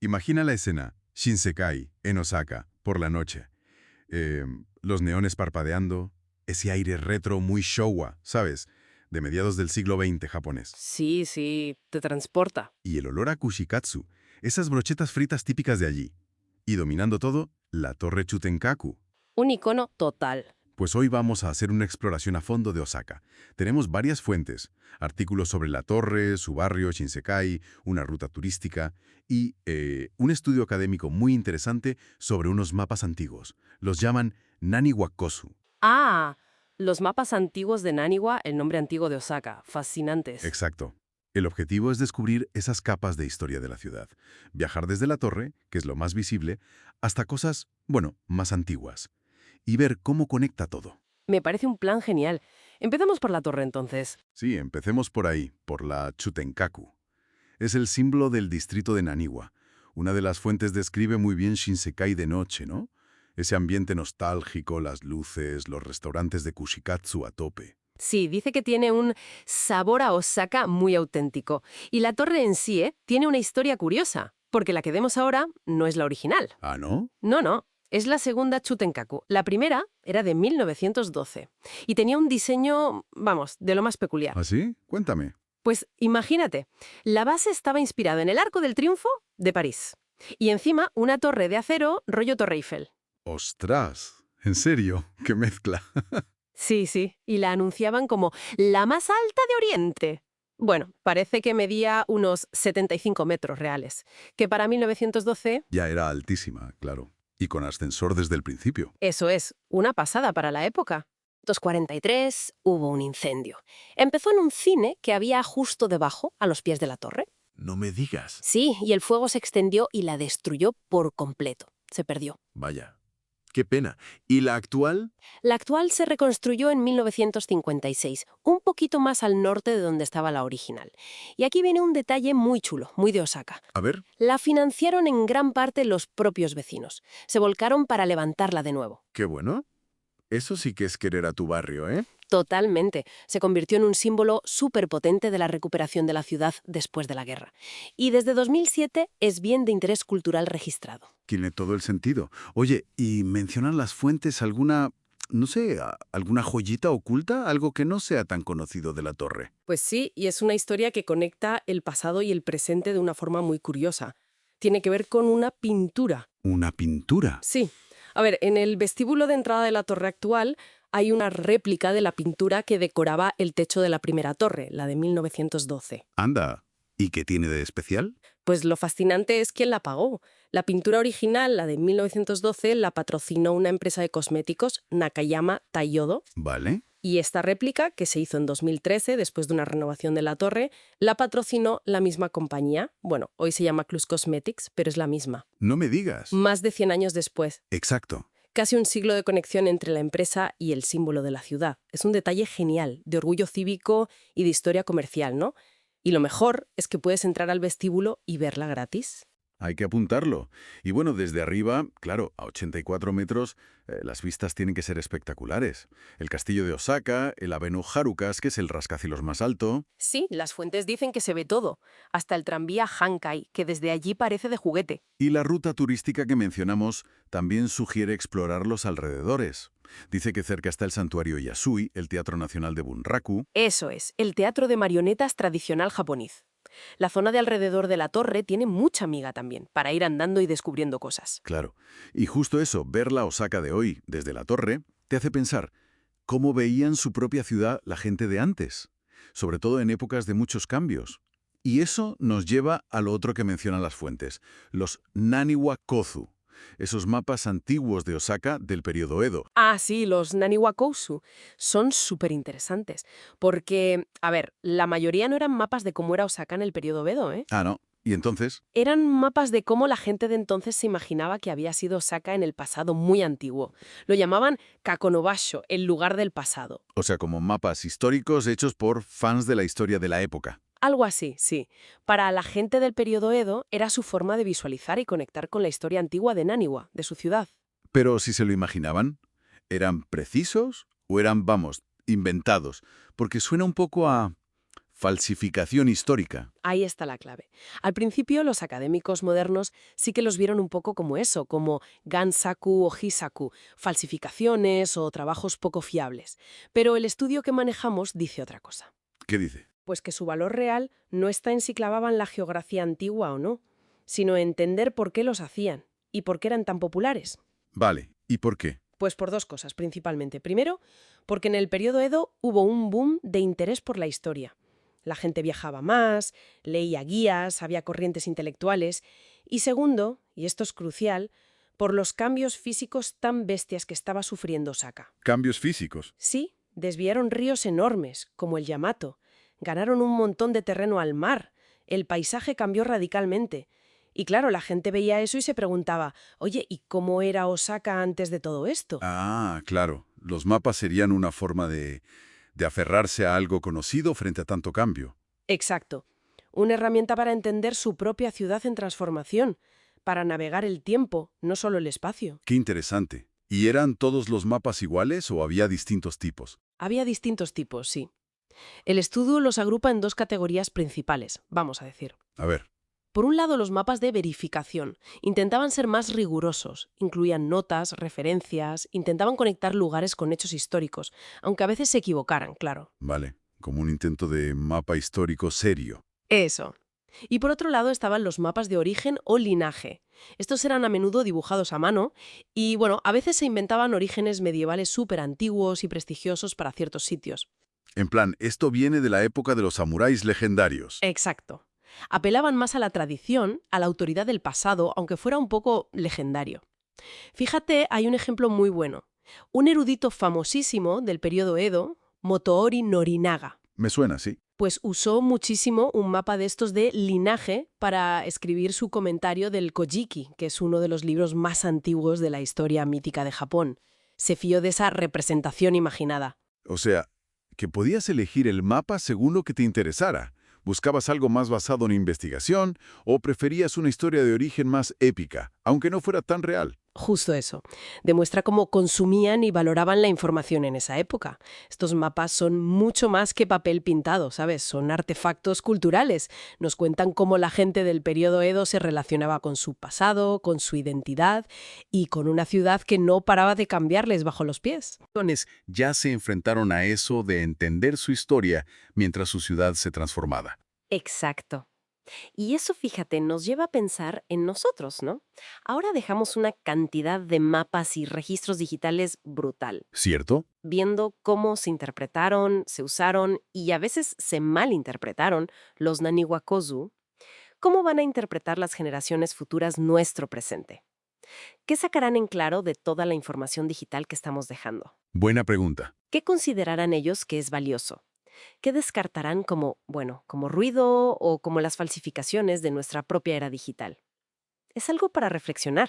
Imagina la escena, Shinsekai, en Osaka, por la noche. Los neones parpadeando, ese aire retro muy Showa, ¿sabes? De mediados del siglo XX japonés. Sí, sí, te transporta. Y el olor a kushikatsu, esas brochetas fritas típicas de allí. Y dominando todo, la torre Chutenkaku. Un icono total. Pues hoy vamos a hacer una exploración a fondo de Osaka. Tenemos varias fuentes, artículos sobre la torre, su barrio, Shinsekai, una ruta turística y un estudio académico muy interesante sobre unos mapas antiguos. Los llaman Naniwa-kosu. Ah, los mapas antiguos de Naniwa, el nombre antiguo de Osaka. Fascinantes. Exacto. El objetivo es descubrir esas capas de historia de la ciudad. Viajar desde la torre, que es lo más visible, hasta cosas, bueno, más antiguas. Y ver cómo conecta todo. Me parece un plan genial. Empezamos por la torre entonces. Sí, empecemos por ahí, por la Chutenkaku. Es el símbolo del distrito de Naniwa. Una de las fuentes describe muy bien Shinsekai de noche, ¿no? Ese ambiente nostálgico, las luces, los restaurantes de kushikatsu a tope. Sí, dice que tiene un sabor a Osaka muy auténtico. Y la torre en sí, tiene una historia curiosa, porque la que vemos ahora no es la original. ¿Ah, no? No, no. Es la segunda Chutenkaku. La primera era de 1912 y tenía un diseño, vamos, de lo más peculiar. ¿Ah, sí? Cuéntame. Pues imagínate, la base estaba inspirada en el Arco del Triunfo de París y encima una torre de acero rollo Torre Eiffel. ¡Ostras! ¿En serio? ¡Qué mezcla! Sí, sí, y la anunciaban como la más alta de Oriente. Bueno, parece que medía unos 75 metros reales, que para 1912, Ya era altísima, claro. Y con ascensor desde el principio. eso es, una pasada para la época. 1943 hubo un incendio. Empezó en un cine que había justo debajo, a los pies de la torre. No me digas. Sí, y el fuego se extendió y la destruyó por completo. Se perdió. Vaya. Qué pena. ¿Y la actual? La actual se reconstruyó en 1956, un poquito más al norte de donde estaba la original. Y aquí viene un detalle muy chulo, muy de Osaka. A ver. La financiaron en gran parte los propios vecinos. Se volcaron para levantarla de nuevo. Qué bueno. Eso sí que es querer a tu barrio, ¿eh? Totalmente. Se convirtió en un símbolo súper potente de la recuperación de la ciudad después de la guerra. Y desde 2007 es bien de interés cultural registrado. Tiene todo el sentido. Oye, ¿y mencionan las fuentes alguna, no sé, alguna joyita oculta? Algo que no sea tan conocido de la torre. Pues sí, y es una historia que conecta el pasado y el presente de una forma muy curiosa. Tiene que ver con una pintura. ¿Una pintura? Sí. A ver, en el vestíbulo de entrada de la torre actual hay una réplica de la pintura que decoraba el techo de la primera torre, la de 1912. Anda. ¿Y qué tiene de especial? Pues lo fascinante es quién la pagó. La pintura original, la de 1912, la patrocinó una empresa de cosméticos, Nakayama Taiyodo, Vale. y esta réplica, que se hizo en 2013, después de una renovación de la torre, la patrocinó la misma compañía. Bueno, hoy se llama Clus Cosmetics, pero es la misma. No me digas. Más de 100 años después. Exacto. Casi un siglo de conexión entre la empresa y el símbolo de la ciudad. Es un detalle genial, de orgullo cívico y de historia comercial, ¿no? Y lo mejor es que puedes entrar al vestíbulo y verla gratis. Hay que apuntarlo. Y bueno, desde arriba, claro, a 84 metros, las vistas tienen que ser espectaculares. El castillo de Osaka, el Abeno Harukas, que es el rascacielos más alto. Sí, las fuentes dicen que se ve todo, hasta el tranvía Hankai, que desde allí parece de juguete. Y la ruta turística que mencionamos también sugiere explorar los alrededores. Dice que cerca está el santuario Yasui, el Teatro Nacional de Bunraku. Eso es, el teatro de marionetas tradicional japonés. La zona de alrededor de la torre tiene mucha miga también, para ir andando y descubriendo cosas. Claro. Y justo eso, ver la Osaka de hoy desde la torre, te hace pensar cómo veían su propia ciudad la gente de antes, sobre todo en épocas de muchos cambios. Y eso nos lleva a lo otro que mencionan las fuentes, los Naniwa-kozu, esos mapas antiguos de Osaka del periodo Edo. Ah, sí, los Naniwa-kousu son súper interesantes, porque, a ver, la mayoría no eran mapas de cómo era Osaka en el periodo Edo, ¿eh? Ah, no. ¿Y entonces? Eran mapas de cómo la gente de entonces se imaginaba que había sido Osaka en el pasado muy antiguo. Lo llamaban Kakonobasho, el lugar del pasado. O sea, como mapas históricos hechos por fans de la historia de la época. Algo así, sí. Para la gente del periodo Edo era su forma de visualizar y conectar con la historia antigua de Naniwa, de su ciudad. Pero si se lo imaginaban, ¿eran precisos o eran, vamos, inventados? Porque suena un poco a falsificación histórica. Ahí está la clave. Al principio, los académicos modernos sí que los vieron un poco como eso, como gansaku o hisaku, falsificaciones o trabajos poco fiables. Pero el estudio que manejamos dice otra cosa. ¿Qué dice? Pues que su valor real no está en si clavaban la geografía antigua o no, sino en entender por qué los hacían y por qué eran tan populares. Vale, ¿y por qué? Pues por dos cosas, principalmente. Primero, porque en el periodo Edo hubo un boom de interés por la historia. La gente viajaba más, leía guías, había corrientes intelectuales. Y segundo, y esto es crucial, por los cambios físicos tan bestias que estaba sufriendo Osaka. Cambios físicos. Sí, desviaron ríos enormes, como el Yamato. Ganaron un montón de terreno al mar. El paisaje cambió radicalmente. Y claro, la gente veía eso y se preguntaba, oye, ¿y cómo era Osaka antes de todo esto? Ah, claro. Los mapas serían una forma de aferrarse a algo conocido frente a tanto cambio. Exacto. Una herramienta para entender su propia ciudad en transformación, para navegar el tiempo, no solo el espacio. Qué interesante. ¿Y eran todos los mapas iguales o había distintos tipos? Había distintos tipos, sí. El estudio los agrupa en dos categorías principales, vamos a decir. A ver, Por un lado, los mapas de verificación. Intentaban ser más rigurosos, incluían notas, referencias, intentaban conectar lugares con hechos históricos, aunque a veces se equivocaran, claro. vale, como un intento de mapa histórico serio. Eso. Y por otro lado estaban los mapas de origen o linaje. Estos eran a menudo dibujados a mano y, bueno, a veces se inventaban orígenes medievales súper antiguos y prestigiosos para ciertos sitios. En plan, esto viene de la época de los samuráis legendarios. Exacto. Apelaban más a la tradición, a la autoridad del pasado, aunque fuera un poco legendario. Fíjate, hay un ejemplo muy bueno. Un erudito famosísimo del periodo Edo, Motoori Norinaga, Me suena, sí. pues usó muchísimo un mapa de estos de linaje para escribir su comentario del Kojiki, que es uno de los libros más antiguos de la historia mítica de Japón. Se fió de esa representación imaginada. O sea, que podías elegir el mapa según lo que te interesara. ¿Buscabas algo más basado en investigación o preferías una historia de origen más épica, aunque no fuera tan real? Justo eso. Demuestra cómo consumían y valoraban la información en esa época. Estos mapas son mucho más que papel pintado, ¿sabes? Son artefactos culturales. Nos cuentan cómo la gente del periodo Edo se relacionaba con su pasado, con su identidad y con una ciudad que no paraba de cambiarles bajo los pies. Ya se enfrentaron a eso de entender su historia mientras su ciudad se transformaba. Exacto. Y eso, fíjate, nos lleva a pensar en nosotros, ¿no? Ahora dejamos una cantidad de mapas y registros digitales brutal, ¿Cierto? viendo cómo se interpretaron, se usaron y a veces se malinterpretaron los Naniwakozu. ¿Cómo van a interpretar las generaciones futuras nuestro presente? ¿Qué sacarán en claro de toda la información digital que estamos dejando? Buena pregunta. ¿Qué considerarán ellos que es valioso? ¿Qué descartarán como, bueno, como ruido o como las falsificaciones de nuestra propia era digital? Es algo para reflexionar.